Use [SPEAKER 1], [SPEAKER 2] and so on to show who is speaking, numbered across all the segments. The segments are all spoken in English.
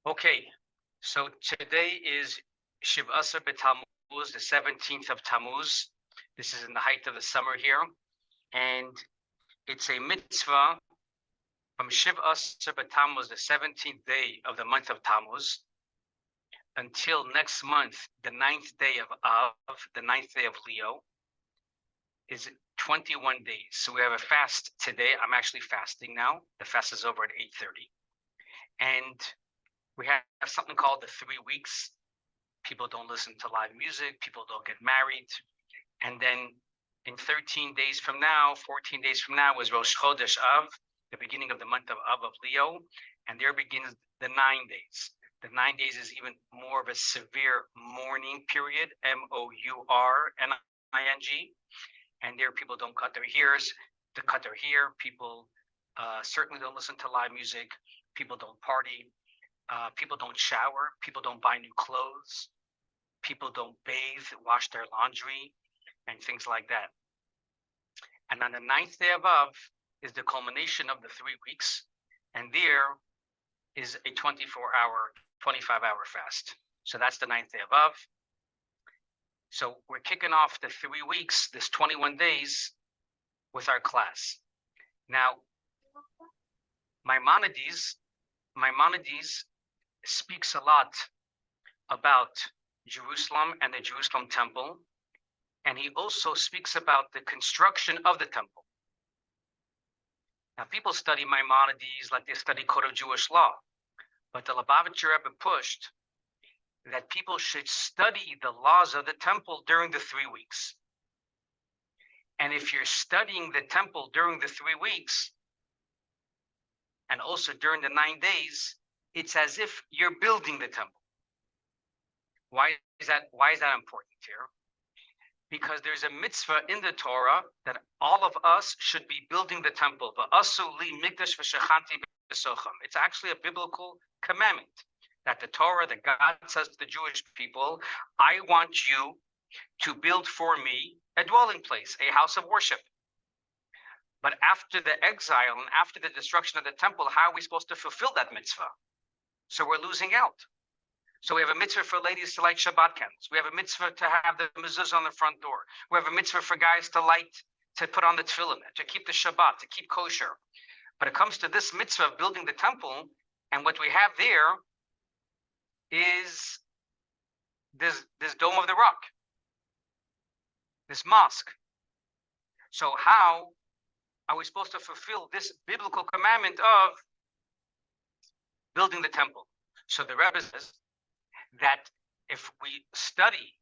[SPEAKER 1] Okay, so today is Shiv Asar B'Tammuz, the 17th of Tammuz. This is in the height of the summer here, and it's a mitzvah from Shiv Asar B'Tammuz, the 17th day of the month of Tammuz, until next month, the 9th day of Av, the 9th day of Leo, is 21 days. So we have a fast today. I'm actually fasting now. The fast is over at 8:30, and we have something called the 3 weeks. People don't listen to live music, people don't get married. And then in 13 days from now, 14 days from now is Rosh Chodesh Av, the beginning of the month of Av of Leo, and there begins the 9 days. The 9 days is even more of a severe mourning period, Mourning, and there people don't cut their hairs. To cut their hair, people certainly don't listen to live music, people don't party, people don't shower, people don't buy new clothes, people don't bathe, wash their laundry, and things like that. And on the 9th day of Av is the culmination of the 3 weeks, and there is a 24-hour, 25-hour fast. So that's the 9th day of Av. So we're kicking off the 3 weeks, this 21 days, with our class. Now, Maimonides speaks a lot about Jerusalem and the Jerusalem temple, and he also speaks about the construction of the temple. Now, people study Maimonides like they study Code of Jewish Law, but the Lubavitcher Rebbe pushed that people should study the laws of the temple during the 3 weeks. And if you're studying the temple during the 3 weeks, and also during the 9 days, it's as if you're building the temple. Why is that important here? Because there's a mitzvah in the Torah that all of us should be building the temple. It's actually a biblical commandment that the Torah, that God says to the Jewish people, I want you to build for me a dwelling place, a house of worship. But after the exile and after the destruction of the temple, how are we supposed to fulfill that mitzvah? So we're losing out. So we have a mitzvah for ladies to light Shabbat candles. We have a mitzvah to have the mezuzah on the front door. We have a mitzvah for guys to put on the tefillin, to keep the Shabbat, to keep kosher. But it comes to this mitzvah of building the temple, and what we have there is this Dome of the Rock, this mosque. So how are we supposed to fulfill this biblical commandment of building the temple? So the Rebbe says that if we study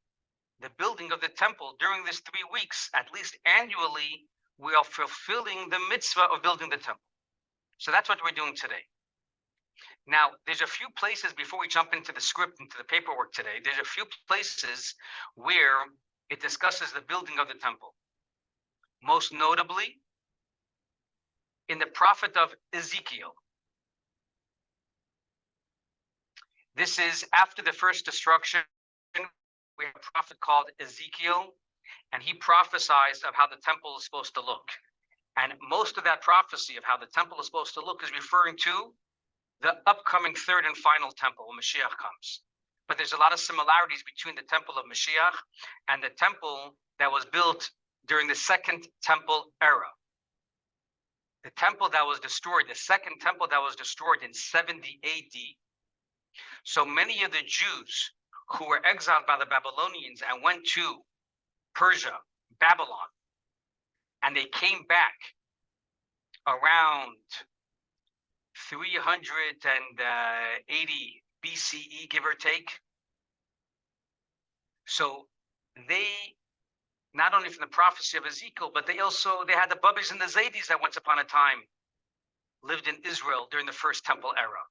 [SPEAKER 1] the building of the temple during this 3 weeks, at least annually, we are fulfilling the mitzvah of building the temple. So that's what we're doing today. Now, there's a few places before we jump into the script, into the paperwork today, there's a few places where it discusses the building of the temple. Most notably, in the prophet of Ezekiel. This is after the first destruction. We have a prophet called Ezekiel, and he prophesies of how the temple is supposed to look. And most of that prophecy of how the temple is supposed to look is referring to the upcoming third and final temple when Mashiach comes. But there's a lot of similarities between the temple of Mashiach and the temple that was built during the second temple era. The temple that was destroyed, the second temple that was destroyed in 70 AD. So many of the Jews who were exiled by the Babylonians and went to Persia, Babylon, and they came back around 380 BCE, give or take. So they, not only from the prophecy of Ezekiel, but they had the Bubbies and the Zaydis that once upon a time lived in Israel during the first temple era.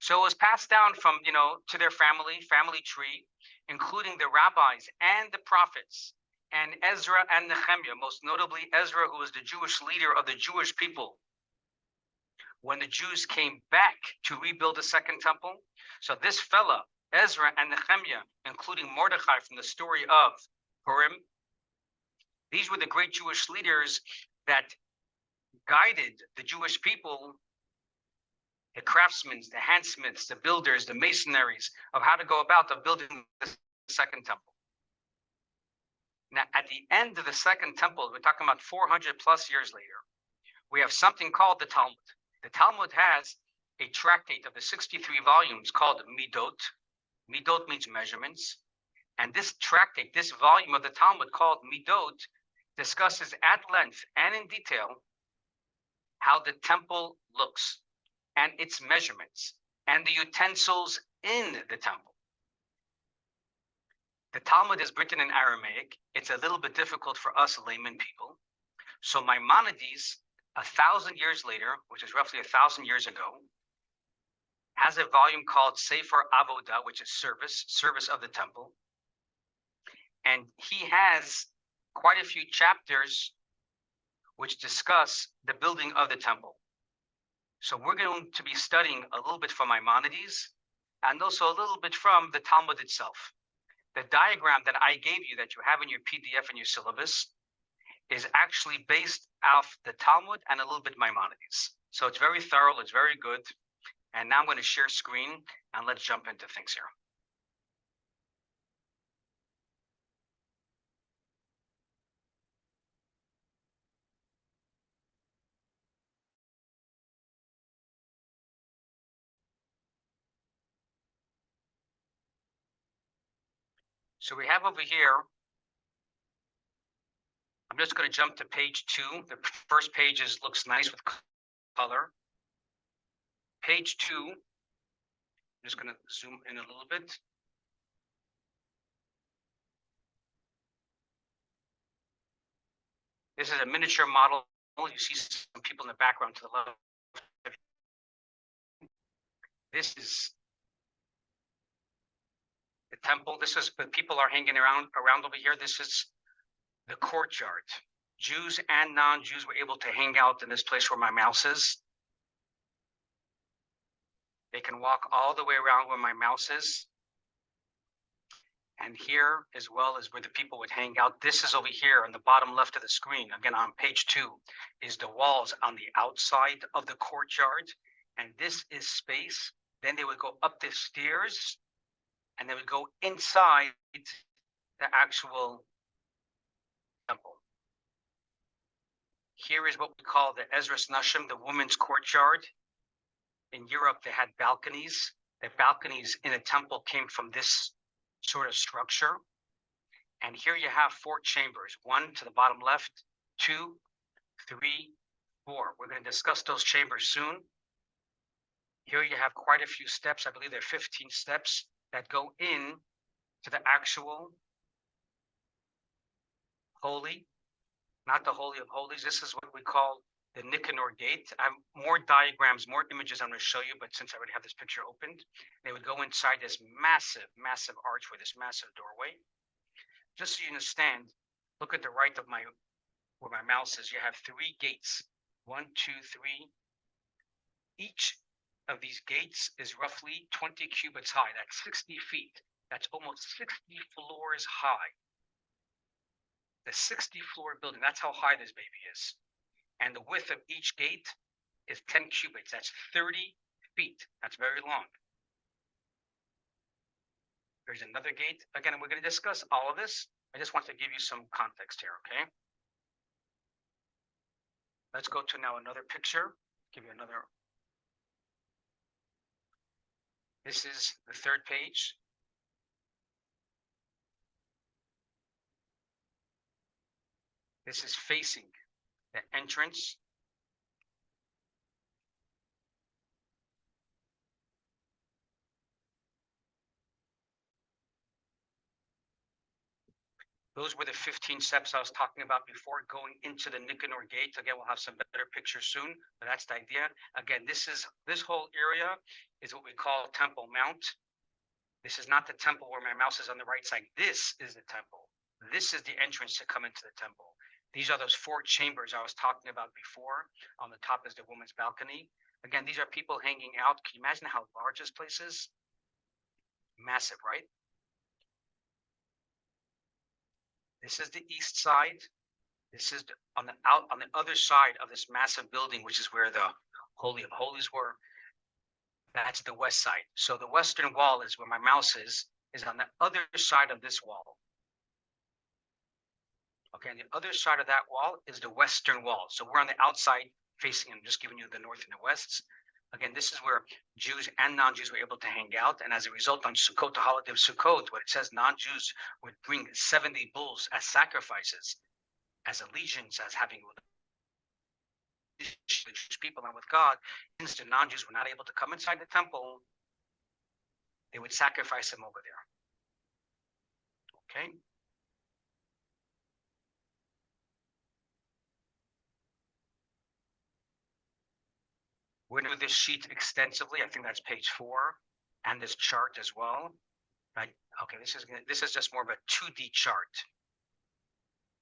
[SPEAKER 1] So it was passed down from, to their family tree, including the rabbis and the prophets and Ezra and Nehemiah, most notably Ezra, who was the Jewish leader of the Jewish people when the Jews came back to rebuild the second temple. So this fella, Ezra and Nehemiah, including Mordechai from the story of Purim, these were the great Jewish leaders that guided the Jewish people the craftsmen, the handsmiths, the builders, the masonaries of how to go about the building the second temple. Now, at the end of the second temple, we're talking about 400 plus years later, we have something called the Talmud. The Talmud has a tractate of the 63 volumes called Midot. Midot means measurements. And this tractate, this volume of the Talmud called Midot, discusses at length and in detail how the temple looks and its measurements and the utensils in the temple. The Talmud is written in Aramaic. It's a little bit difficult for us layman people. So Maimonides, 1,000 years later, which is roughly 1,000 years ago, has a volume called Sefer Avodah, which is service of the temple. And he has quite a few chapters which discuss the building of the temple. So we're going to be studying a little bit from Maimonides and also a little bit from the Talmud itself. The diagram that I gave you that you have in your PDF and your syllabus is actually based off the Talmud and a little bit Maimonides. So it's very thorough, it's very good. And now I'm going to share screen and let's jump into things here. So we have over here, I'm just going to jump to page 2. The first page looks nice with color. Page 2, I'm just going to zoom in a little bit. This is a miniature model. You see some people in the background to the left. This is the temple. This is the people are hanging around over here. This is the courtyard. Jews and non-Jews were able to hang out in this place where my mouse is. They can walk all the way around where my mouse is. And here as well as where the people would hang out. This is over here on the bottom left of the screen. Again, on page 2 is the walls on the outside of the courtyard. And this is space. Then they would go up the stairs and they would go inside the actual temple. Here is what we call the Ezras Nashim, the women's courtyard. In Europe, they had balconies. The balconies in a temple came from this sort of structure. And here you have 4 chambers, 1 to the bottom left, 2, 3, 4. We're going to discuss those chambers soon. Here you have quite a few steps. I believe there are 15 steps that go in to the actual holy, not the Holy of Holies. This is what we call the Nicanor gate. I have more diagrams, more images I'm going to show you, but since I already have this picture opened, they would go inside this massive, massive archway, this massive doorway. Just so you understand, look at the right of where my mouse is. You have 3 gates, 1, 2, 3. Each of these gates is roughly 20 cubits high. That's 60 feet. That's almost 60 floors high. The 60-floor building, that's how high this baby is. And the width of each gate is 10 cubits. That's 30 feet. That's very long. There's another gate. Again, we're going to discuss all of this. I just want to give you some context here, okay? Let's go to now another picture. Give you another. This is the 3rd page. This is facing the entrance. Those were the 15 steps I was talking about before going into the Nicanor gate. Again, we'll have some better pictures soon, but that's the idea. Again, this whole area is what we call Temple Mount. This is not the temple where my mouse is on the right side. This is the temple. This is the entrance to come into the temple. These are those 4 chambers I was talking about before. On the top is the women's balcony. Again, these are people hanging out. Can you imagine how large this place is? Massive, right? This is the east side. This is on the other side of this massive building, which is where the Holy of Holies were. That's the west side. So the western wall is where my mouse is on the other side of this wall. Okay, and the other side of that wall is the western wall. So we're on the outside facing, I'm just giving you the north and the west. Again, this is where Jews and non-Jews were able to hang out. And as a result, on Sukkot, the holiday of Sukkot, where it says non-Jews would bring 70 bulls as sacrifices, as allegiance, as having the Jewish people and with God, since the non-Jews were not able to come inside the temple, they would sacrifice them over there. Okay. We're going to do this sheet extensively. I think that's page 4, and this chart as well. Right? Okay, this is just more of a 2D chart.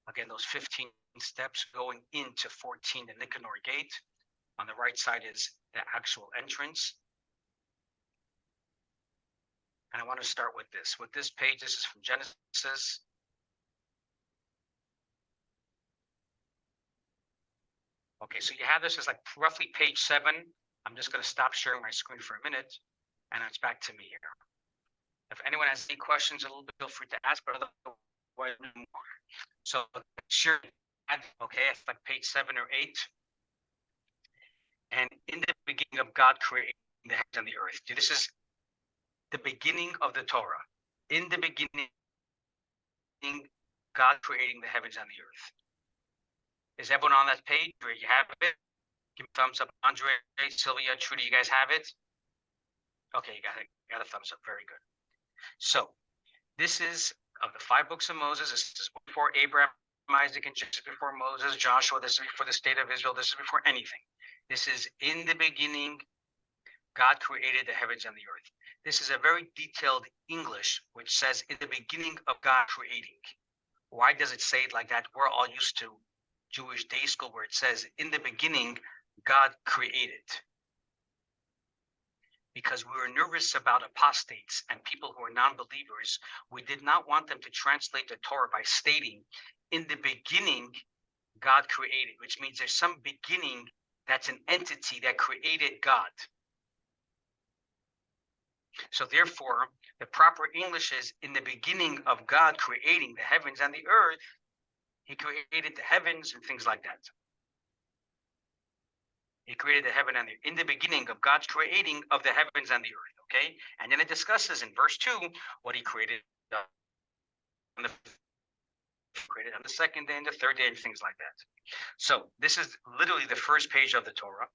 [SPEAKER 1] Again, those 15 steps going into 14, the Nicanor gate. On the right side is the actual entrance. And I want to start with this. With this page, this is from Genesis. Okay, so you have this as like roughly page 7. I'm just going to stop sharing my screen for a minute, and it's back to me here. If anyone has any questions, feel free to ask, but otherwise, so sure, okay, it's like page 7 or 8. And in the beginning of God creating the heavens and the earth. This is the beginning of the Torah. In the beginning, God creating the heavens and the earth. Is everyone on that page? Where you have it? Give me a thumbs up. Andre, Sylvia, Trudy, you guys have it? Okay, you got it. You got a thumbs up. Very good. So this is of the 5 books of Moses. This is before Abraham, Isaac, and Jacob, before Moses, Joshua. This is before the state of Israel. This is before anything. This is in the beginning, God created the heavens and the earth. This is a very detailed English, which says in the beginning of God creating. Why does it say it like that? We're all used to Jewish day school where it says in the beginning, God created. Because we were nervous about apostates and people who are non-believers. We did not want them to translate the Torah by stating in the beginning, God created, which means there's some beginning that's an entity that created God. So therefore, the proper English is in the beginning of God creating the heavens and the earth, he created the heavens and things like that. He created the heaven and the earth. In the beginning of God's creating of the heavens and the earth, okay? And then it discusses in verse 2 what he created on the second day and the third day and things like that. So this is literally the first page of the Torah.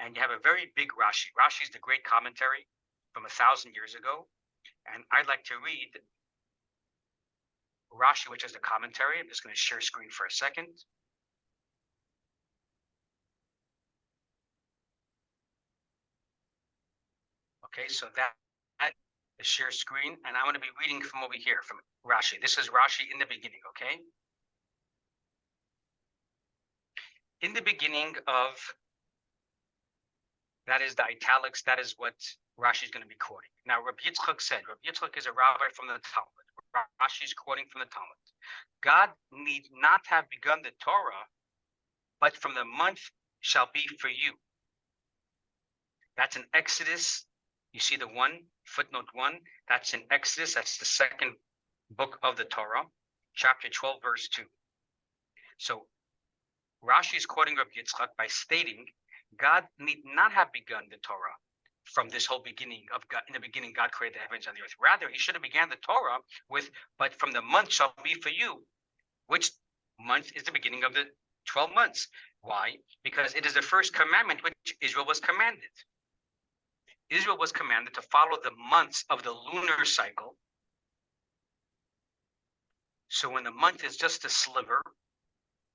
[SPEAKER 1] And you have a very big Rashi. Rashi is the great commentary from 1,000 years ago. And I'd like to read Rashi, which is the commentary. I'm just going to share screen for a second. Okay, so that is share screen, and I'm going to be reading from over here from Rashi. This is Rashi in the beginning, okay? In the beginning of, that is the italics, that is what Rashi is going to be quoting. Now, Rabbi Yitzchak said, Rabbi Yitzchak is a rabbi from the Talmud. Rashi is quoting from the Talmud. God need not have begun the Torah, but from the month shall be for you. That's in Exodus. You see the footnote 1. That's in Exodus. That's the second book of the Torah, chapter 12, verse 2. So Rashi is quoting Rabbi Yitzchak by stating, God need not have begun the Torah from this whole beginning of God. In the beginning, God created the heavens and the earth. Rather, he should have began the Torah with, but from the month shall be for you, which month is the beginning of the 12 months. Why? Because it is the first commandment which Israel was commanded. Israel was commanded to follow the months of the lunar cycle. So when the month is just a sliver,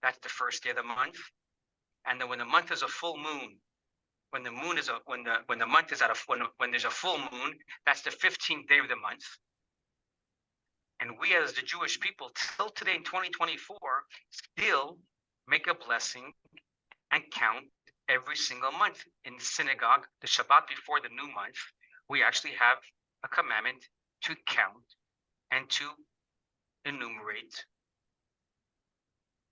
[SPEAKER 1] that's the first day of the month. And then when the month is a full moon, when the moon is when the month is when there's a full moon, that's the 15th day of the month. And we as the Jewish people till today in 2024 still make a blessing and count every single month. In synagogue, the Shabbat before the new month, we actually have a commandment to count and to enumerate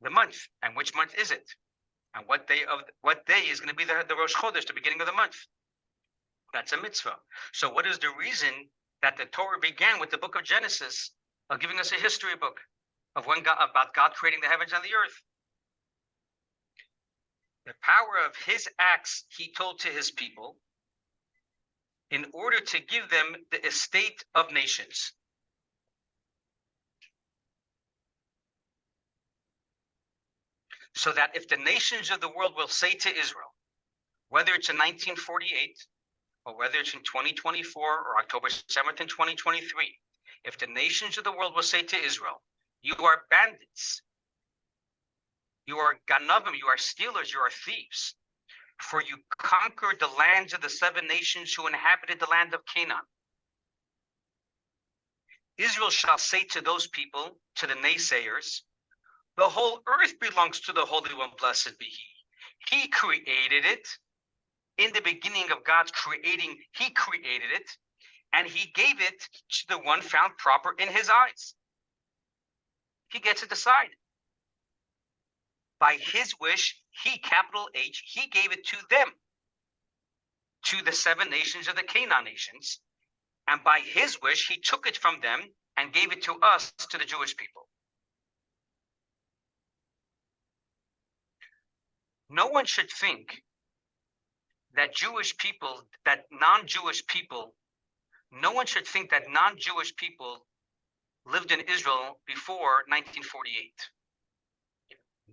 [SPEAKER 1] the month. And which month is it? And what day is going to be the Rosh Chodesh, the beginning of the month? That's a mitzvah. So what is the reason that the Torah began with the book of Genesis, of giving us a history book of about God creating the heavens and the earth? The power of his acts he told to his people in order to give them the estate of nations. So that if the nations of the world will say to Israel, whether it's in 1948 or whether it's in 2024 or October 7th in 2023, if the nations of the world will say to Israel, you are bandits, you are ganavim, you are stealers, you are thieves, for you conquered the lands of the 7 nations who inhabited the land of Canaan. Israel shall say to those people, to the naysayers, the whole earth belongs to the Holy One, blessed be he. He created it. In the beginning of God's creating, he created it, and he gave it to the one found proper in his eyes. He gets to decide. By his wish, he, capital H, he gave it to them, to the 7 nations of the Canaan nations, and by his wish, he took it from them and gave it to us, to the Jewish people. No one should think that non-Jewish people lived in Israel before 1948.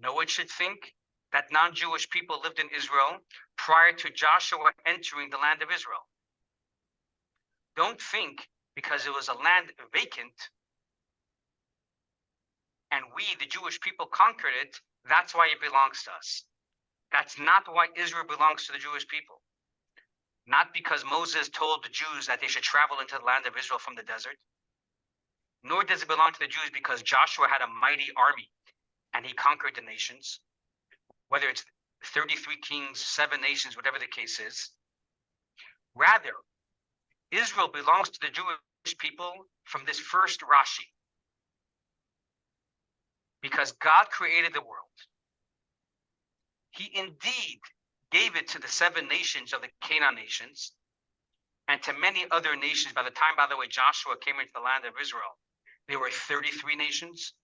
[SPEAKER 1] No one should think that non-Jewish people lived in Israel prior to Joshua entering the land of Israel. Don't think because it was a land vacant and we, the Jewish people, conquered it, that's why it belongs to us. That's not why Israel belongs to the Jewish people. Not because Moses told the Jews that they should travel into the land of Israel from the desert. Nor does it belong to the Jews because Joshua had a mighty army and he conquered the nations. Whether it's 33 kings, 7 nations, whatever the case is. Rather, Israel belongs to the Jewish people from this first Rashi. Because God created the world. He indeed gave it to the 7 nations of the Canaan nations and to many other nations. By the time, by the way, Joshua came into the land of Israel, there were 33 nations.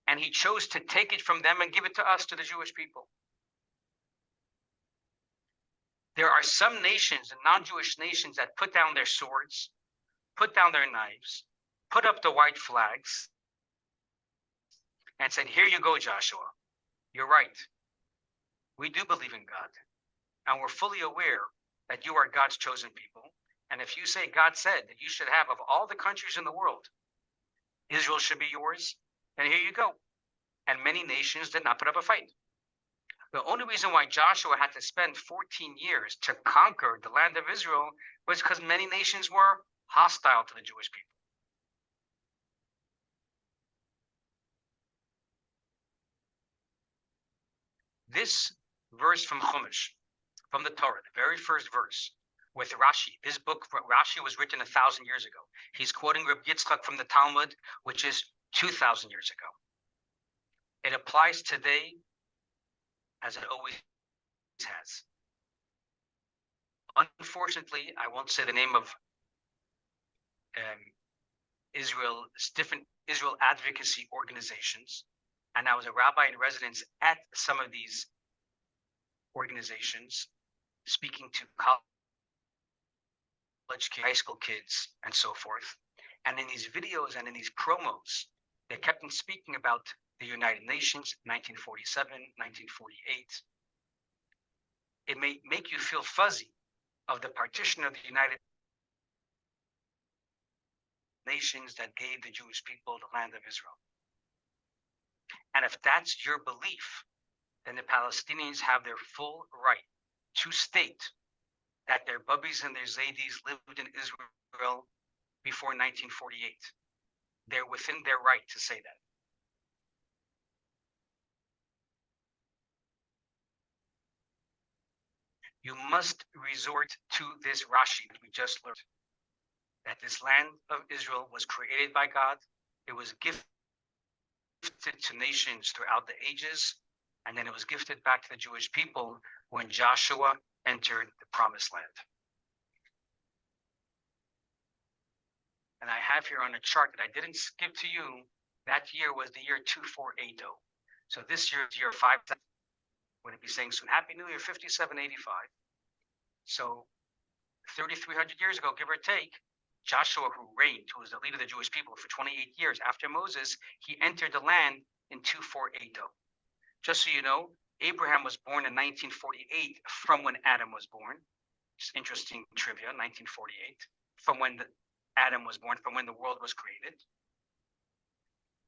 [SPEAKER 1] And he chose to take it from them and give it to us, to the Jewish people. There are some nations, the non-Jewish nations, that put down their swords, put down their knives, put up the white flags, and said, here you go, Joshua. You're right. We do believe in God. And we're fully aware that you are God's chosen people. And if you say God said that you should have, of all the countries in the world, Israel should be yours, then here you go. And many nations did not put up a fight. The only reason why Joshua had to spend 14 years to conquer the land of Israel was because many nations were hostile to the Jewish people. This verse from Chumash, from the Torah, the very first verse, with Rashi. This book, Rashi, was written 1,000 years ago. He's quoting Reb Yitzchak from the Talmud, which is 2,000 years ago. It applies today as it always has. Unfortunately, I won't say the name of different Israel advocacy organizations, and I was a rabbi in residence at some of these organizations, speaking to college kids, high school kids, and so forth. And in these videos and in these promos, they kept on speaking about the United Nations, 1947, 1948. It may make you feel fuzzy of the partition of the United Nations that gave the Jewish people the land of Israel. And if that's your belief, then the Palestinians have their full right to state that their bubbies and their zaydis lived in Israel before 1948. They're within their right to say that. You must resort to this Rashi that we just learned. That this land of Israel was created by God. It was gifted to nations throughout the ages. And then it was gifted back to the Jewish people when Joshua entered the promised land. And I have here on a chart that I didn't give to you, that year was the year 2480. So this year is year 5. We're going to be saying soon, Happy New Year 5785. So 3,300 years ago, give or take, Joshua, who reigned, who was the leader of the Jewish people for 28 years after Moses, he entered the land in 2480. Just so you know, Abraham was born in 1948 from when Adam was born. Just interesting trivia, 1948, from when Adam was born, from when the world was created.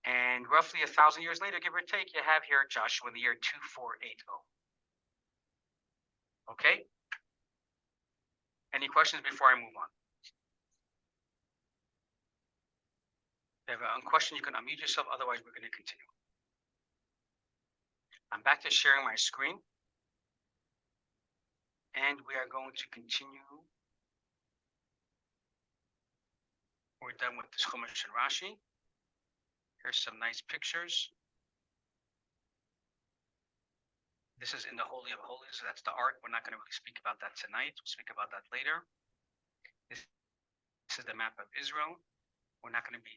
[SPEAKER 1] And roughly 1,000 years later, give or take, you have here Joshua in the year 2480. Okay? Any questions before I move on? If you have a question, you can unmute yourself. Otherwise, we're going to continue. I'm back to sharing my screen. And we are going to continue. We're done with this Chumash and Rashi. Here's some nice pictures. This is in the Holy of Holies. So that's the Ark. We're not going to really speak about that tonight. We'll speak about that later. This is the map of Israel. We're not going to be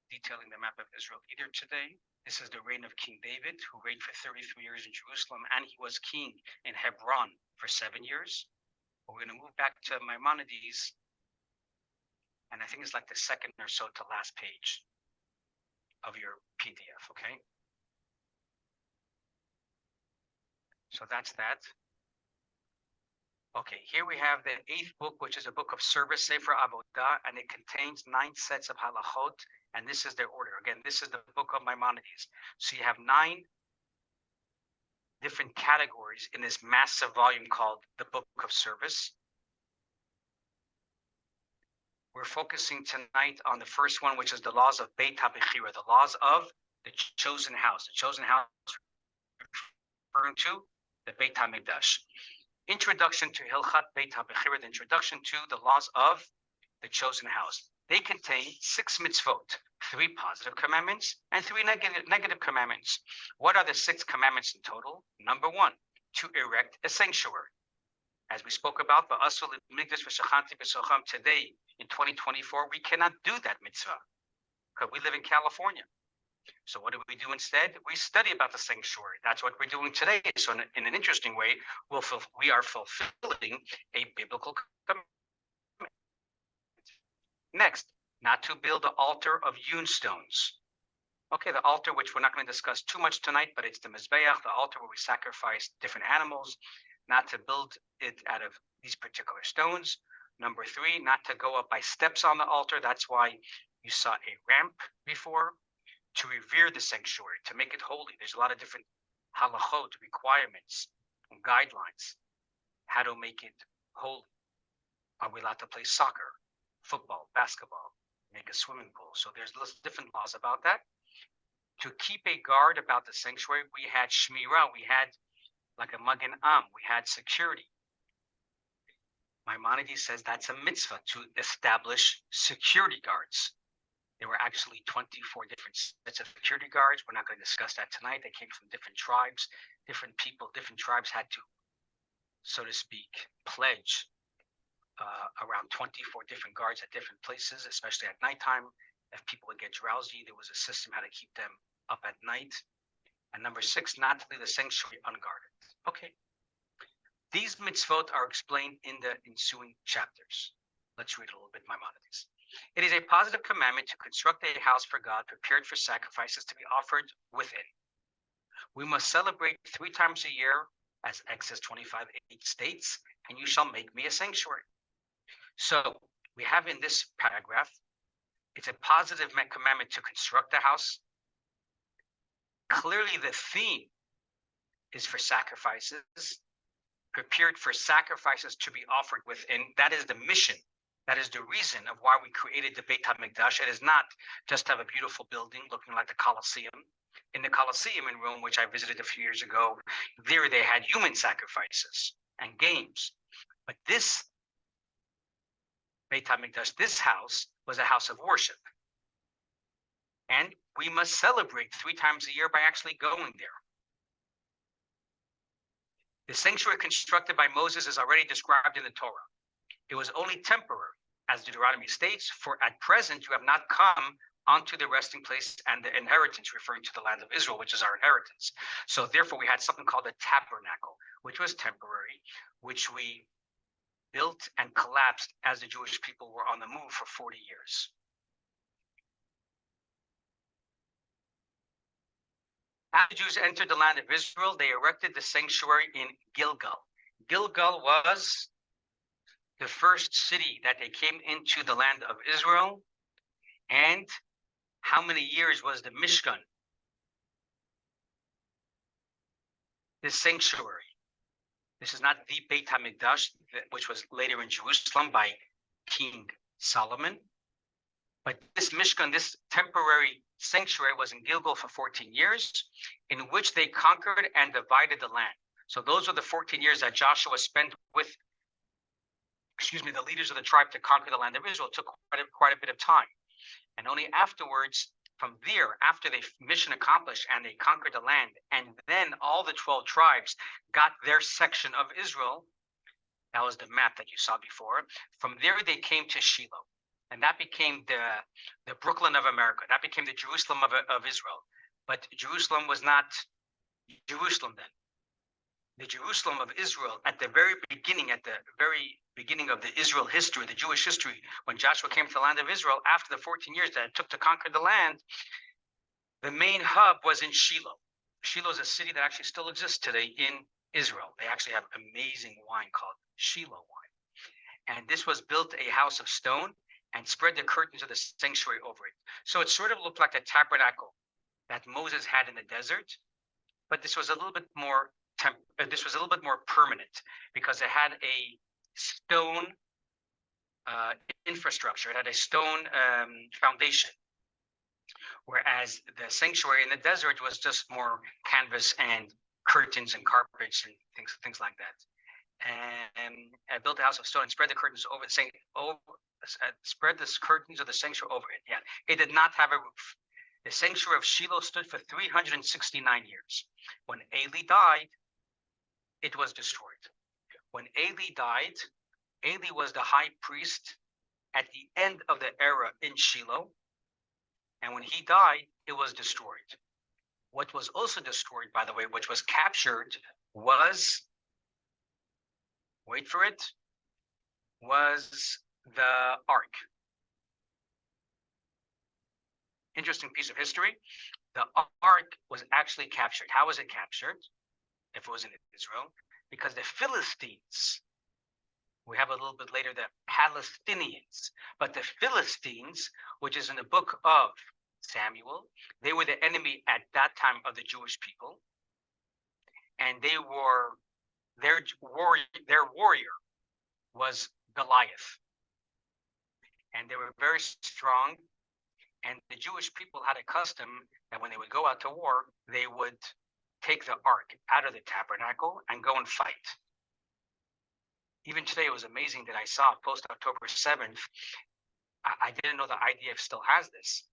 [SPEAKER 1] detailing the map of Israel either today. This is the reign of King David, who reigned for 33 years in Jerusalem, and he was king in Hebron for 7 years. But we're going to move back to Maimonides, and I think it's like the second or so to last page of your PDF, okay? So that's that. Okay, here we have the 8th book, which is a book of service, Sefer Avodah, and it contains 9 sets of halachot, and this is their order. Again, this is the book of Maimonides. So you have 9 different categories in this massive volume called the Book of Service. We're focusing tonight on the first one, which is the laws of Beit HaBechira, the laws of the chosen house. The chosen house referring to the Beit HaMikdash. Introduction to Hilchat Beit HaBechira, the introduction to the laws of the chosen house. They contain 6 mitzvot, 3 positive commandments and 3 negative commandments. What are the 6 commandments in total? Number 1, to erect a sanctuary. As we spoke about, today in 2024, we cannot do that mitzvah because we live in California. So what do we do instead? We study about the sanctuary. That's what we're doing today. So in an interesting way, we are fulfilling a biblical commandment. Next, not to build the altar of hewn stones. Okay, the altar, which we're not going to discuss too much tonight, but it's the Mizbeach, the altar where we sacrifice different animals, not to build it out of these particular stones. Number 3, not to go up by steps on the altar. That's why you saw a ramp before. To revere the sanctuary, to make it holy. There's a lot of different halachot, requirements, and guidelines. How to make it holy. Are we allowed to play soccer, football, basketball, make a swimming pool? So there's different laws about that. To keep a guard about the sanctuary, we had shmirah, we had like a magen am, we had security. Maimonides says that's a mitzvah to establish security guards. There were actually 24 different sets of security guards. We're not going to discuss that tonight. They came from different tribes, different people, different tribes had to, so to speak, pledge around 24 different guards at different places, especially at nighttime. If people would get drowsy, there was a system how to keep them up at night. And number 6, not to leave the sanctuary unguarded. Okay. These mitzvot are explained in the ensuing chapters. Let's read a little bit, Maimonides. It is a positive commandment to construct a house for God prepared for sacrifices to be offered within. We must celebrate 3 times a year, as Exodus 25:8 states, and you shall make me a sanctuary. So we have in this paragraph, it's a positive commandment to construct a house. Clearly the theme is for sacrifices, prepared for sacrifices to be offered within. That is the mission. That is the reason of why we created the Beit HaMikdash. It is not just to have a beautiful building looking like the Colosseum. In the Colosseum in Rome, which I visited a few years ago, there they had human sacrifices and games. But this Beit HaMikdash, this house, was a house of worship. And we must celebrate 3 times a year by actually going there. The sanctuary constructed by Moses is already described in the Torah. It was only temporary, as Deuteronomy states, for at present you have not come onto the resting place and the inheritance, referring to the land of Israel, which is our inheritance. So therefore we had something called a tabernacle, which was temporary, which we built and collapsed as the Jewish people were on the move for 40 years. After the Jews entered the land of Israel, they erected the sanctuary in Gilgal. Gilgal was the first city that they came into the land of Israel. And how many years was the Mishkan, the sanctuary? This is not the Beit HaMikdash, which was later in Jerusalem by King Solomon. But this Mishkan, this temporary sanctuary, was in Gilgal for 14 years, in which they conquered and divided the land. So those were the 14 years that Joshua spent with, the leaders of the tribe to conquer the land of Israel. It took quite a bit of time. And only afterwards, from there, after the mission accomplished and they conquered the land, and then all the 12 tribes got their section of Israel, that was the map that you saw before. From there, they came to Shiloh. And that became the Brooklyn of America. That became the Jerusalem of Israel. But Jerusalem was not Jerusalem then. The Jerusalem of Israel at the very beginning of the Israel history, the Jewish history, when Joshua came to the land of Israel, after the 14 years that it took to conquer the land, the main hub was in Shiloh. Shiloh is a city that actually still exists today in Israel. They actually have amazing wine called Shiloh wine. And this was built a house of stone and spread the curtains of the sanctuary over it. So it sort of looked like the tabernacle that Moses had in the desert, but this was a little bit more permanent because it had a stone infrastructure. It had a stone foundation, whereas the sanctuary in the desert was just more canvas and curtains and carpets and things like that. And I built a house of stone and spread the curtains over the curtains of the sanctuary over it. Yeah, it did not have a roof. The sanctuary of Shiloh stood for 369 years. When Eli died, it was destroyed. When Eli died, Eli was the high priest at the end of the era in Shiloh. And when he died, it was destroyed. What was also destroyed, by the way, which was captured, was, wait for it, was the ark. Interesting piece of history. The ark was actually captured. How was it captured? If it was in Israel, because the Philistines, we have a little bit later the Palestinians, but the Philistines, which is in the book of Samuel, they were the enemy at that time of the Jewish people, and they were their warrior was Goliath, and they were very strong. And the Jewish people had a custom that when they would go out to war, they would take the ark out of the tabernacle and go and fight. Even today, it was amazing that I saw post-October 7th. I didn't know the IDF still has this,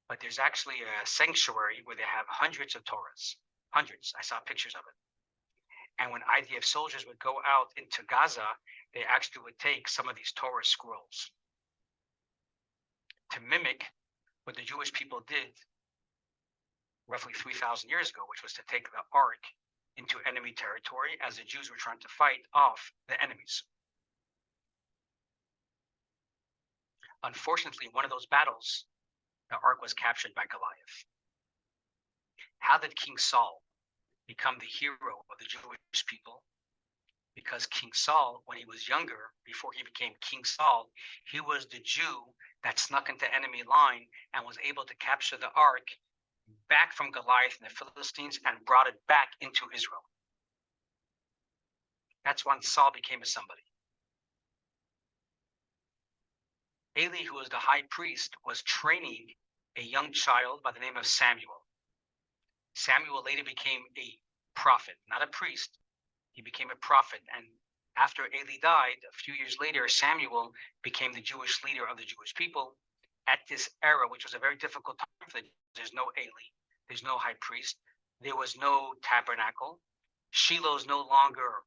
[SPEAKER 1] but there's actually a sanctuary where they have hundreds of Torahs, hundreds. I saw pictures of it. And when IDF soldiers would go out into Gaza, they actually would take some of these Torah scrolls to mimic what the Jewish people did roughly 3,000 years ago, which was to take the ark into enemy territory as the Jews were trying to fight off the enemies. Unfortunately, in one of those battles, the ark was captured by Goliath. How did King Saul become the hero of the Jewish people? Because King Saul, when he was younger, before he became King Saul, he was the Jew that snuck into enemy line and was able to capture the ark back from Goliath and the Philistines and brought it back into Israel. That's when Saul became a somebody. Eli, who was the high priest, was training a young child by the name of Samuel. Samuel later became a prophet, not a priest. He became a prophet. And after Eli died, a few years later, Samuel became the Jewish leader of the Jewish people at this era, which was a very difficult time for them. There's no Eli, there's no high priest, there was no tabernacle. Shiloh is no longer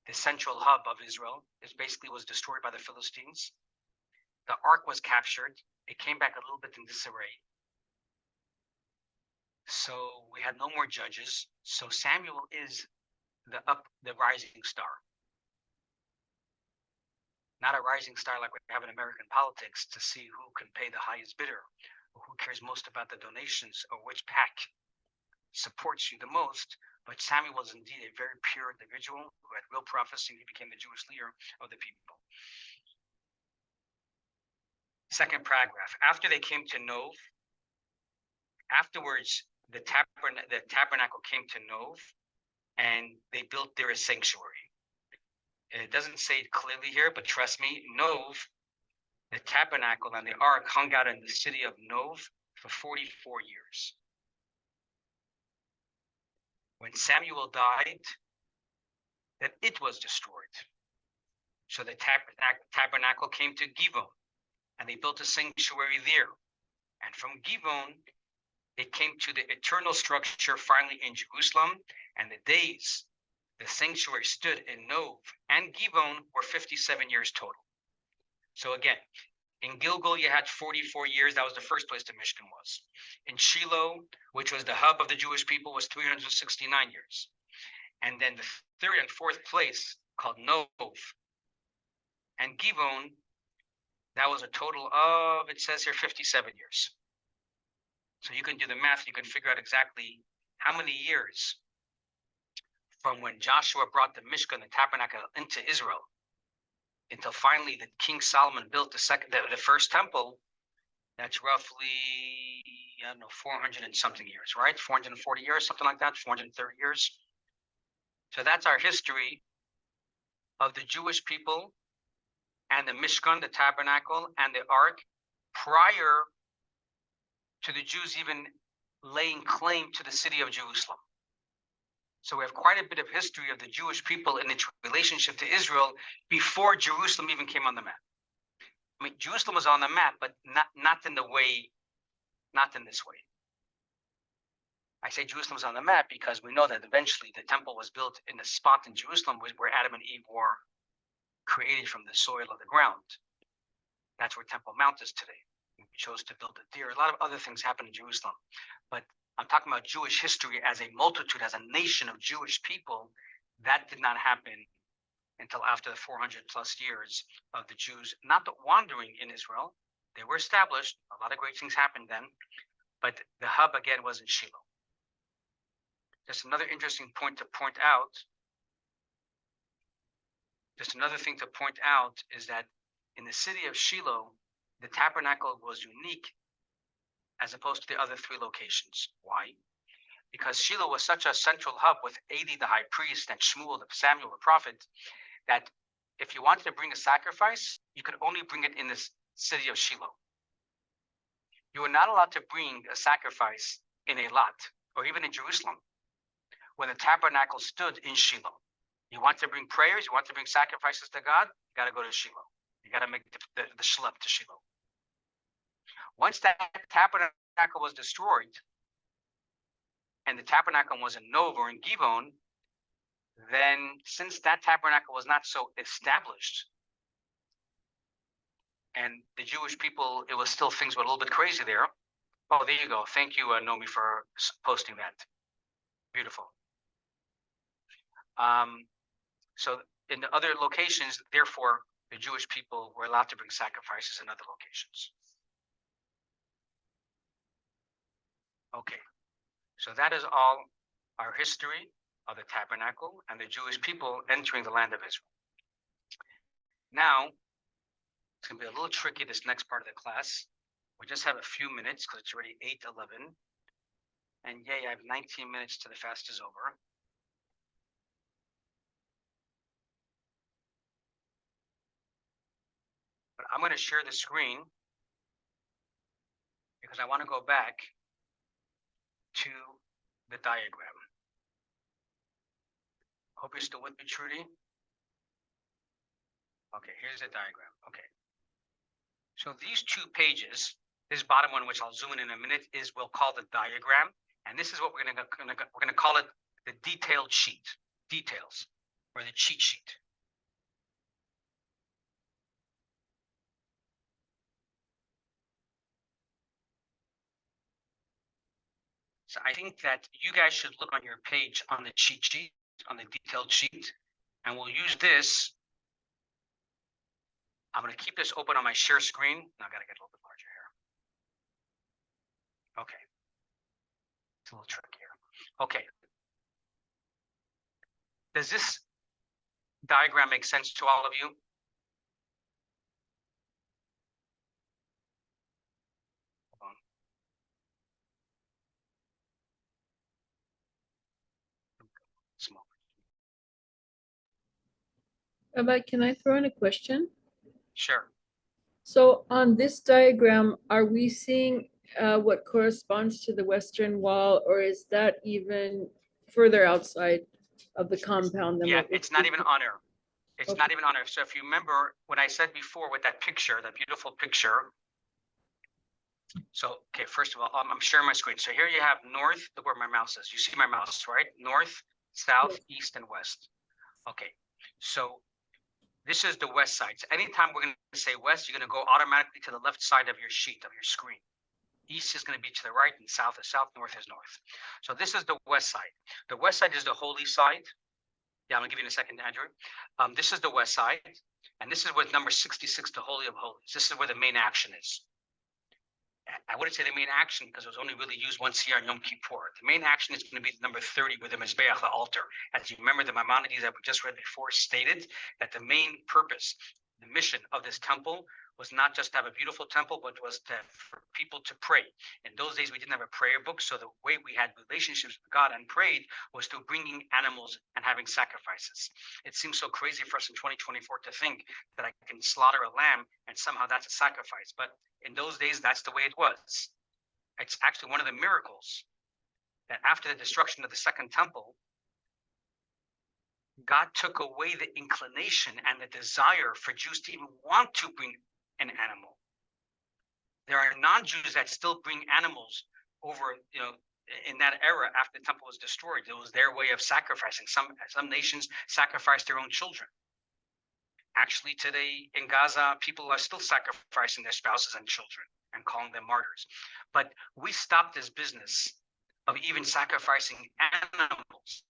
[SPEAKER 1] the central hub of Israel. It basically was destroyed by the Philistines. The ark was captured. It came back a little bit in disarray. So we had no more judges. So Samuel is the rising star. Not a rising star like we have in American politics to see who can pay the highest bidder, or who cares most about the donations, or which pack supports you the most. But Samuel was indeed a very pure individual who had real prophecy. He became the Jewish leader of the people. Second paragraph. After they came to Nov, afterwards the tabernacle came to Nov, and they built there a sanctuary. It doesn't say it clearly here, but trust me, Nov, the tabernacle and the ark hung out in the city of Nov for 44 years. When Samuel died, then it was destroyed. So the tabernacle came to Givon, and they built a sanctuary there. And from Givon, it came to the eternal structure finally in Jerusalem, and the days the sanctuary stood in Nov and Givon were 57 years total. So again, in Gilgal, you had 44 years. That was the first place the Mishkan was. In Shiloh, which was the hub of the Jewish people, was 369 years. And then the third and fourth place, called Nov and Givon, that was a total of, it says here, 57 years. So you can do the math. You can figure out exactly how many years from when Joshua brought the Mishkan, the tabernacle, into Israel, until finally the King Solomon built the first temple. That's roughly, I don't know, 400 and something years, right? 440 years, something like that, 430 years. So that's our history of the Jewish people and the Mishkan, the tabernacle, and the ark, prior to the Jews even laying claim to the city of Jerusalem. So we have quite a bit of history of the Jewish people in its relationship to Israel before Jerusalem even came on the map. I mean, Jerusalem was on the map, but not in this way. I say Jerusalem was on the map because we know that eventually the temple was built in the spot in Jerusalem where Adam and Eve were created from the soil of the ground. That's where Temple Mount is today. We chose to build it there. A lot of other things happened in Jerusalem, but I'm talking about Jewish history as a multitude, as a nation of Jewish people. That did not happen until after the 400 plus years of the Jews not wandering in Israel. They were established. A lot of great things happened then, but the hub again was in Shiloh. Just another interesting point to point out. Just another thing to point out is that in the city of Shiloh, the tabernacle was unique as opposed to the other three locations. Why? Because Shiloh was such a central hub with Eli the high priest and Shmuel, Samuel the prophet, that if you wanted to bring a sacrifice, you could only bring it in the city of Shiloh. You were not allowed to bring a sacrifice in Eilat or even in Jerusalem when the tabernacle stood in Shiloh. You want to bring prayers, you want to bring sacrifices to God, you got to go to Shiloh. You got to make the schlep to Shiloh. Once that tabernacle was destroyed, and the tabernacle was in Nov or in Givon, then since that tabernacle was not so established, and the Jewish people, it was still, things were a little bit crazy there. Oh, there you go. Thank you, Nomi, for posting that. Beautiful. So in the other locations, therefore, the Jewish people were allowed to bring sacrifices in other locations. Okay, so that is all our history of the tabernacle and the Jewish people entering the land of Israel. Now, it's going to be a little tricky, this next part of the class. We just have a few minutes because it's already 8:11. And yay, I have 19 minutes till the fast is over. But I'm going to share the screen because I want to go back to the diagram. Hope you're still with me, Trudy. Okay, here's the diagram. Okay. So these two pages, this bottom one, which I'll zoom in a minute, is we'll call the diagram. And this is what we're going to call it, the detailed sheet. details or the cheat sheet. So I think that you guys should look on your page on the cheat sheet, on the detailed sheet, and we'll use this. I'm going to keep this open on my share screen. Now I got to get a little bit larger here. Okay. It's a little tricky here. Okay. Does this diagram make sense to all of you? Hold on. Small.
[SPEAKER 2] Rabbi, can I throw in a question?
[SPEAKER 1] Sure.
[SPEAKER 2] So on this diagram, are we seeing what corresponds to the western wall, or is that even further outside of the compound than
[SPEAKER 1] Yeah,
[SPEAKER 2] what we
[SPEAKER 1] it's not
[SPEAKER 2] see?
[SPEAKER 1] even on there. It's
[SPEAKER 2] Okay.
[SPEAKER 1] not even on there. So if you remember what I said before with that picture, that beautiful picture. So, okay, first of all, I'm sharing my screen. So here you have north, where my mouse is. You see my mouse, right? North, south,
[SPEAKER 2] Yes.
[SPEAKER 1] east, and west. Okay, so this is the west side. So anytime we're going to say west, you're going to go automatically to the left side of your sheet, of your screen. East is going to be to the right, and south is south, north is north. So this is the west side. The west side is the holy side. Yeah, I'm going to give you in a second, Andrew. This is the west side, and this is with number 66, the Holy of Holies. This is where the main action is. I wouldn't say the main action because it was only really used once a year on Yom Kippur. The main action is going to be number 30 with the Mizbeach, the altar. As you remember, the Maimonides that we just read before stated that the main purpose, the mission of this temple was not just to have a beautiful temple, but was for people to pray. In those days, we didn't have a prayer book, so the way we had relationships with God and prayed was through bringing animals and having sacrifices. It seems so crazy for us in 2024 to think that I can slaughter a lamb and somehow that's a sacrifice, but in those days, that's the way it was. It's actually one of the miracles that after the destruction of the second temple, God took away the inclination and the desire for Jews to even want to bring an animal. There are non-Jews that still bring animals over, in that era after the temple was destroyed. It was their way of sacrificing. Some nations sacrificed their own children. Actually, today in Gaza, people are still sacrificing their spouses and children and calling them martyrs. But we stopped this business of even sacrificing animals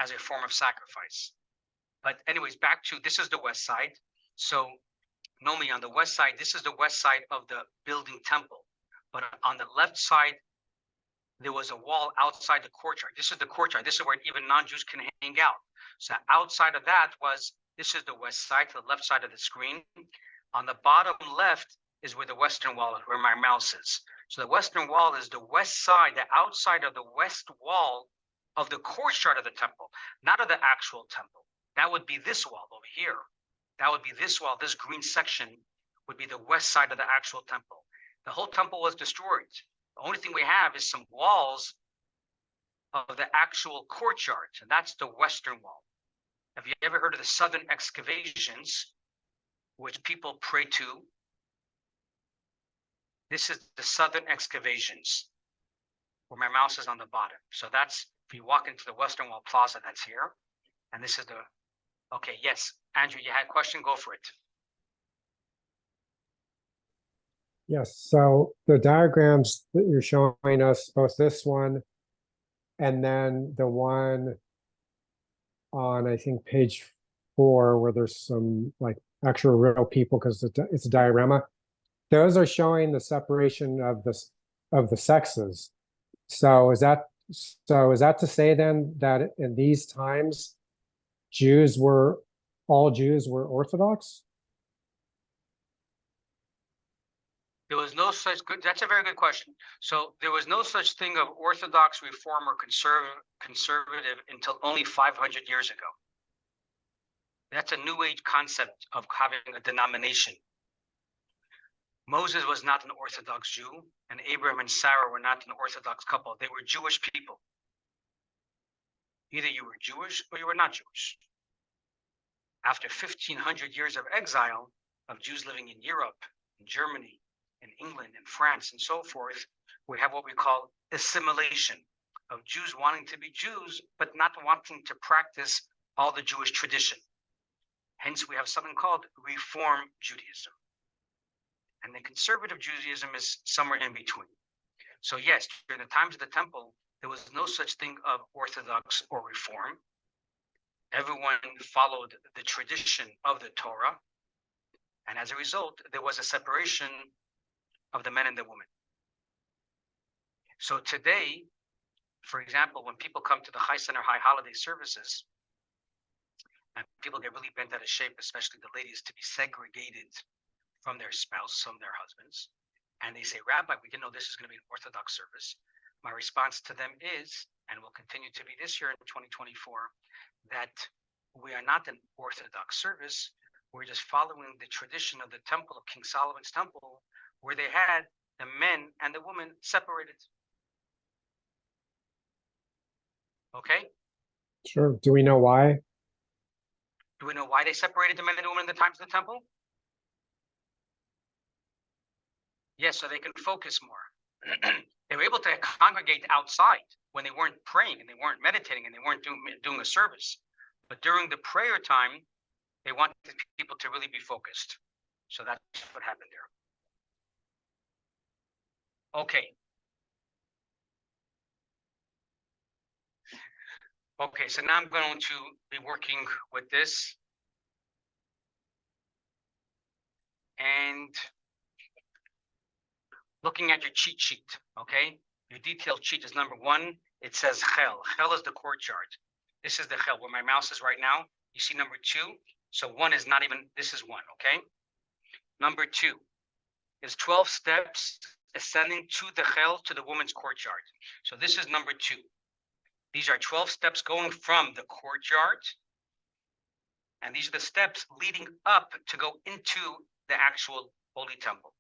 [SPEAKER 1] as a form of sacrifice. But anyways, back to, this is the west side. So Nomi, on the west side, this is the west side of the building temple. But on the left side, there was a wall outside the courtyard. This is the courtyard. This is where even non-Jews can hang out. So outside of that this is the west side, to the left side of the screen. On the bottom left is where the western wall is, where my mouse is. So the western wall is the west side, the outside of the west wall of the courtyard of the temple, not of the actual temple. That would be this wall over here. That would be this wall. This green section would be the west side of the actual temple. The whole temple was destroyed. The only thing we have is some walls of the actual courtyard, and that's the western wall. Have you ever heard of the southern excavations, which people pray to? This is the southern excavations, where my mouse is on the bottom. So that's, if you walk into the Western Wall Plaza, that's here. And this is the, okay, yes, Andrew, you had a question, go for it.
[SPEAKER 3] Yes, so the diagrams that you're showing us, both this one and then the one on, I think, page 4, where there's some like actual real people because it's a diorama. Those are showing the separation of the sexes. So is that to say then that in these times, all Jews were Orthodox?
[SPEAKER 1] There was no such good, that's a very good question. So there was no such thing of Orthodox, Reform, or conservative until only 500 years ago. That's a New Age concept of having a denomination. Moses was not an Orthodox Jew, and Abraham and Sarah were not an Orthodox couple. They were Jewish people. Either you were Jewish or you were not Jewish. After 1,500 years of exile of Jews living in Europe, in Germany, in England, in France, and so forth, we have what we call assimilation. of Jews wanting to be Jews, but not wanting to practice all the Jewish tradition. Hence, we have something called Reform Judaism. And then conservative Judaism is somewhere in between. So yes, during the times of the temple, there was no such thing of Orthodox or Reform. Everyone followed the tradition of the Torah. And as a result, there was a separation of the men and the women. So today, for example, when people come to the Chai Center High holiday services, and people get really bent out of shape, especially the ladies, to be segregated from their spouse, from their husbands, and they say, Rabbi, we didn't know this is going to be an Orthodox service. My response to them is, and will continue to be this year in 2024, that we are not an Orthodox service. We're just following the tradition of the temple of King Solomon's temple, where they had the men and the women separated. Okay?
[SPEAKER 3] Sure. Do we know why?
[SPEAKER 1] Do we know why they separated the men and the women in the times of the temple? Yes, so they can focus more. They were able to congregate outside when they weren't praying and they weren't meditating and they weren't doing a service. But during the prayer time, they wanted people to really be focused. So that's what happened there. Okay. Okay, so now I'm going to be working with this. And looking at your cheat sheet, okay? Your detailed sheet is number 1. It says Chel. Chel is the courtyard. This is the Chel, where my mouse is right now. You see number 2? So 1 is not even, this is 1, okay? Number 2 is 12 steps ascending to the Chel, to the woman's courtyard. So this is number 2. These are 12 steps going from the courtyard. And these are the steps leading up to go into the actual holy temple.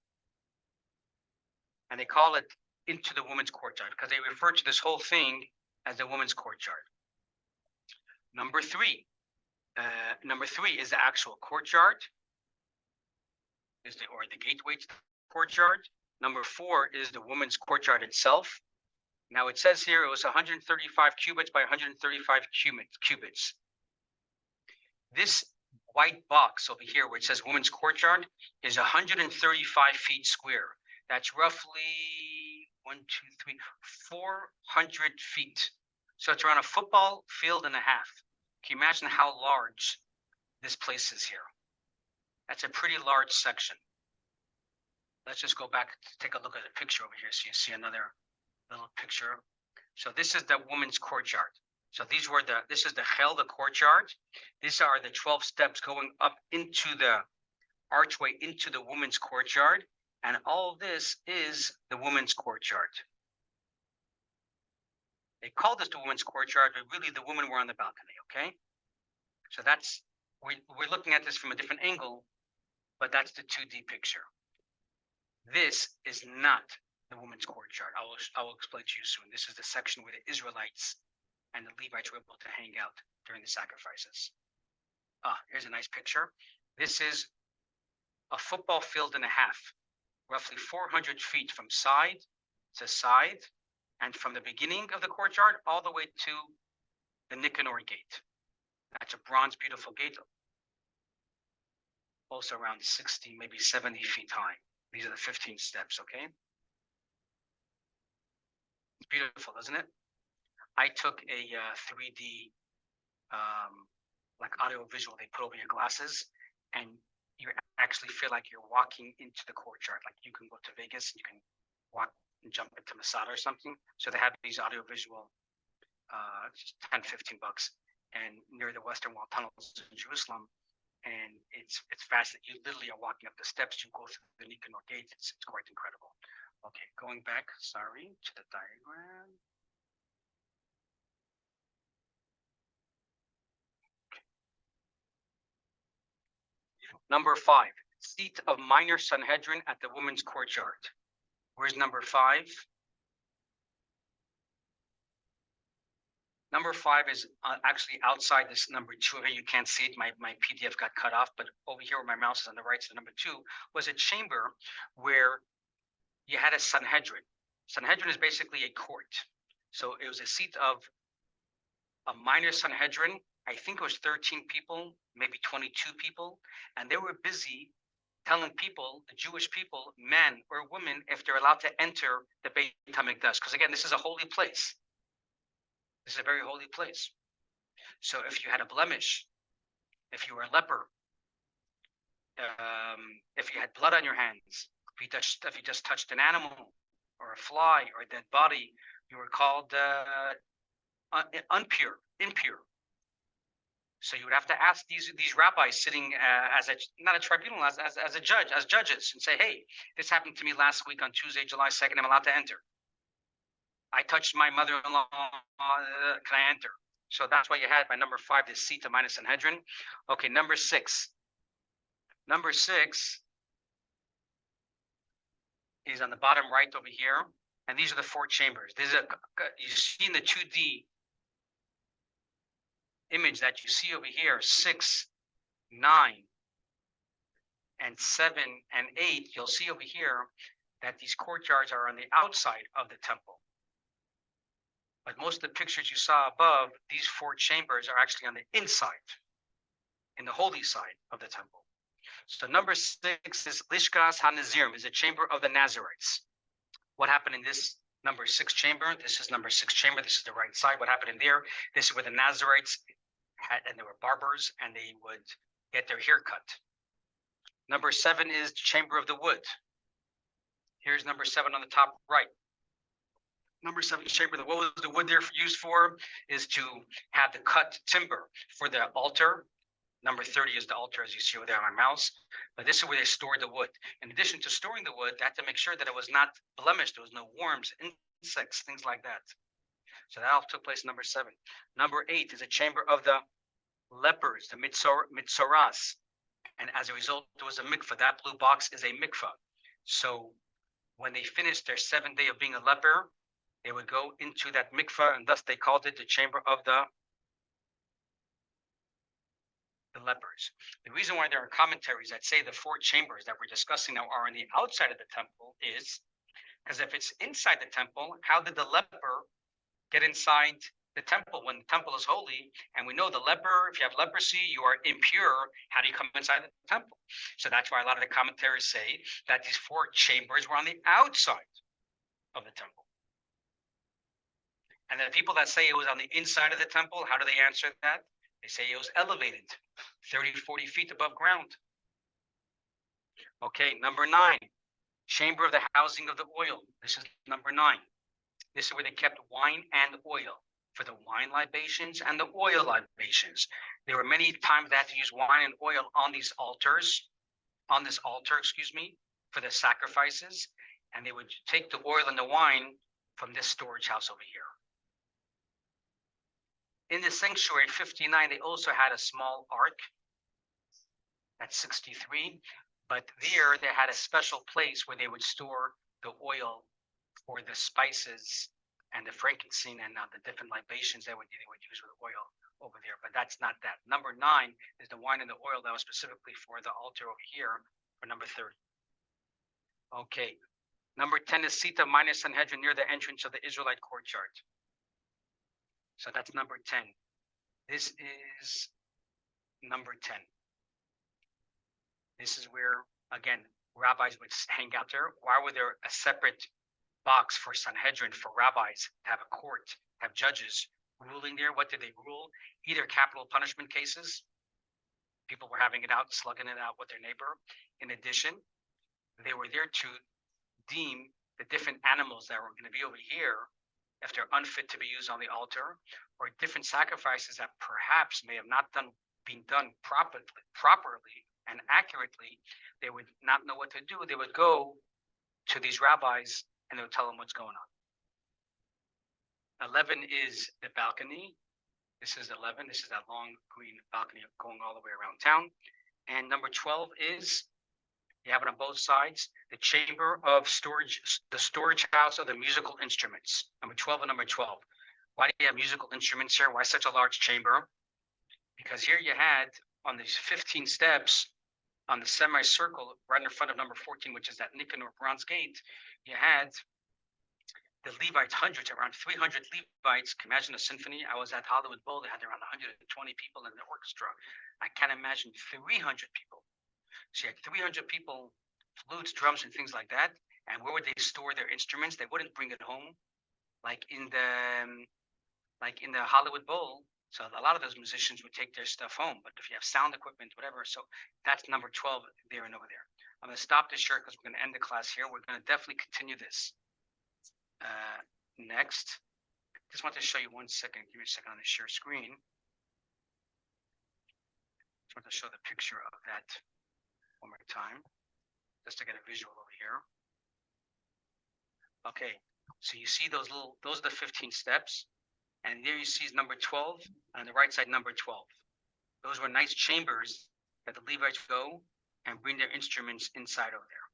[SPEAKER 1] And they call it into the woman's courtyard because they refer to this whole thing as the woman's courtyard. Number 3 is the actual courtyard, or the gateway to the courtyard. Number 4 is the woman's courtyard itself. Now it says here it was 135 cubits by 135 cubits. This white box over here where it says women's courtyard is 135 feet square. That's roughly 400 feet. So it's around a football field and a half. Can you imagine how large this place is here? That's a pretty large section. Let's just go back to take a look at the picture over here so you see another little picture. So this is the woman's courtyard. So this is the Chel, the courtyard. These are the 12 steps going up into the archway into the woman's courtyard. And all this is the woman's courtyard. They called this the woman's courtyard, but really the women were on the balcony, okay? So that's, we're looking at this from a different angle, but that's the 2D picture. This is not the woman's courtyard. I will explain to you soon. This is the section where the Israelites and the Levites were able to hang out during the sacrifices. Here's a nice picture. This is a football field and a half, roughly 400 feet from side to side, and from the beginning of the courtyard all the way to the Nicanor gate. That's a bronze, beautiful gate, also around 60, maybe 70 feet high. These are the 15 steps, okay? It's beautiful, isn't it? I took a 3D, like audio visual they put over your glasses, and you actually feel like you're walking into the courtyard. Like you can go to Vegas and you can walk and jump into Masada or something. So they have these audio visual, just 10, 15 bucks, and near the Western Wall tunnels in Jerusalem. And it's fast that you literally are walking up the steps. You go through the Nicanor gate. It's quite incredible. Okay, going back, sorry, to the diagram. Number 5, seat of minor Sanhedrin at the women's courtyard. Where's number 5? Number 5 is actually outside this number 2. Here you can't see it. My PDF got cut off, but over here where my mouse is on the right, so number 2 was a chamber where you had a Sanhedrin. Sanhedrin is basically a court. So it was a seat of a minor Sanhedrin. I think it was 13 people, maybe 22 people, and they were busy telling people, the Jewish people, men or women, if they're allowed to enter the Beit HaMikdash. Because again, this is a holy place. This is a very holy place. So if you had a blemish, if you were a leper, if you had blood on your hands, if you just touched an animal or a fly or a dead body, you were called impure. So you would have to ask these rabbis sitting as a not a tribunal, as a judge, as judges, and say, hey, this happened to me last week on Tuesday, July 2nd. I'm allowed to enter. I touched my mother-in-law. Can I enter? So that's why you had by number 5 the Sita minus Sanhedrin. Okay, number 6. Number 6 is on the bottom right over here, and these are the 4 chambers. This is you see in the 2D image that you see over here, 6, 9, and 7 and 8. You'll see over here that these courtyards are on the outside of the temple. But most of the pictures you saw above, these 4 chambers are actually on the inside, in the holy side of the temple. So number 6 is Lishkas HaNazirim, is a chamber of the Nazarites. What happened in this number 6 chamber? This is number 6 chamber. This is the right side. What happened in there? This is where the Nazarites had, and they were barbers, and they would get their hair cut. Number 7 is the chamber of the wood. Here's number 7 on the top right. Number 7 chamber, what was the wood there used for? Is to have the cut timber for the altar. Number 30 is the altar, as you see over there on my mouse. But this is where they stored the wood. In addition to storing the wood, they had to make sure that it was not blemished. There was no worms, insects, things like that. So that all took place in number 7. Number 8 is a chamber of the lepers, the mitzoras. And as a result, there was a mikvah. That blue box is a mikvah. So when they finished their 7th day of being a leper, they would go into that mikvah, and thus they called it the chamber of the lepers. The reason why there are commentaries that say the 4 chambers that we're discussing now are on the outside of the temple is because if it's inside the temple, how did the leper get inside the temple when the temple is holy? And we know the leper, if you have leprosy, you are impure. How do you come inside the temple? So that's why a lot of the commentaries say that these 4 chambers were on the outside of the temple. And the people that say it was on the inside of the temple, how do they answer that? They say it was elevated 30, 40 feet above ground. Okay, number 9, chamber of the housing of the oil. This is number 9. This is where they kept wine and oil for the wine libations and the oil libations. There were many times they had to use wine and oil on these altars, on this altar, for the sacrifices. And they would take the oil and the wine from this storage house over here. In the sanctuary 59, they also had a small ark at 63, but there they had a special place where they would store the oil for the spices and the frankincense and the different libations they would use with oil over there. But that's not that. Number 9 is the wine and the oil that was specifically for the altar over here for number 30. Okay. Number 10 is Sita minus Sanhedrin near the entrance of the Israelite courtyard. So that's number 10. This is number 10. This is where, again, rabbis would hang out there. Why were there a separate box for Sanhedrin, for rabbis, to have a court, have judges ruling there? What did they rule? Either capital punishment cases. People were having it out, slugging it out with their neighbor. In addition, they were there to deem the different animals that were going to be over here if they're unfit to be used on the altar, or different sacrifices that perhaps may have not been done properly and accurately. They would not know what to do. They would go to these rabbis and they would tell them what's going on. 11 is the balcony. This is 11. This is that long green balcony going all the way around town. And number 12 is, you have it on both sides, the chamber of storage, the storage house of the musical instruments. Number 12 and number 12. Why do you have musical instruments here? Why such a large chamber? Because here you had, on these 15 steps, on the semicircle right in front of number 14, which is that Nicanor bronze gate, you had the Levites, hundreds, around 300 Levites. Can you imagine a symphony? I was at Hollywood Bowl. They had around 120 people in the orchestra. I can't imagine 300 people. So you had 300 people, flutes, drums, and things like that. And where would they store their instruments? They wouldn't bring it home, like in the Hollywood Bowl. So a lot of those musicians would take their stuff home. But if you have sound equipment, whatever, so that's number 12 there and over there. I'm going to stop this share because we're going to end the class here. We're going to definitely continue this next. Just want to show you 1 second. Give me a second on the share screen. Just want to show the picture of that one more time, just to get a visual over here. Okay, so you see those are the 15 steps. And there you see is number 12, on the right side, number 12. Those were nice chambers that the Levites go and bring their instruments inside over there.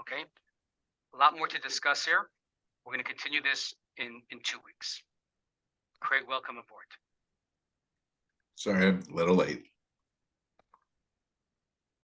[SPEAKER 1] Okay, a lot more to discuss here. We're going to continue this in 2 weeks. Craig, welcome aboard.
[SPEAKER 4] Sorry, I'm a little late.